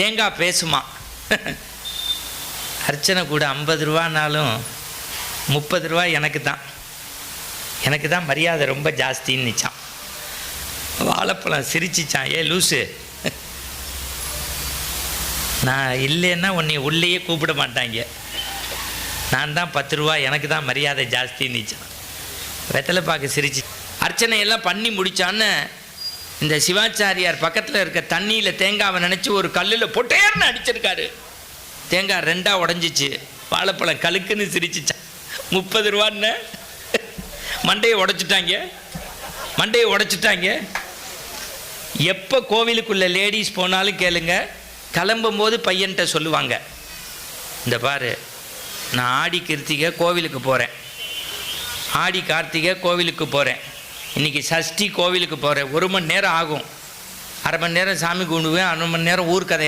தேங்காய் பேசுமா. அர்ச்சனை கூட 50 ரூபானாலும் 30 ரூபா எனக்கு தான் மரியாதை ரொம்ப ஜாஸ்தின்னு நிச்சான். வாழைப்பழம் சிரிச்சிச்சான், ஏ லூசு, நான் இல்லைன்னா உன்னை உள்ளேயே கூப்பிட மாட்டாங்க, நான் தான் 10 ரூபா, எனக்கு தான் மரியாதை ஜாஸ்தின்னு நிச்சான். வெத்தலை பார்க்க சிரிச்சு அர்ச்சனையெல்லாம் பண்ணி முடித்தான்னு இந்த சிவாச்சாரியார் பக்கத்தில் இருக்க தண்ணியில் தேங்காவை நினச்சி ஒரு கல்லில் பொட்டையார்னு அடிச்சிருக்காரு. தேங்காய் 2ஆக உடஞ்சிச்சு. வாழைப்பழம் கழுக்குன்னு சிரிச்சிச்சான். 30 ரூபான்னு மண்டையை உடைச்சிட்டாங்க. எப்போ கோவிலுக்குள்ளே லேடிஸ் போனாலும் கேளுங்க, கிளம்பும் போது பையன்கிட்ட சொல்லுவாங்க, இந்த பாரு, நான் ஆடி கிருத்திகை கோவிலுக்கு போகிறேன், ஆடி கார்த்திகை கோவிலுக்கு போகிறேன், இன்றைக்கி சஷ்டி கோவிலுக்கு போகிறேன், 1 மணி நேரம் ஆகும், அரை மணி நேரம் சாமி கும்பிடுவேன், 1/2 மணி நேரம் ஊர் கதை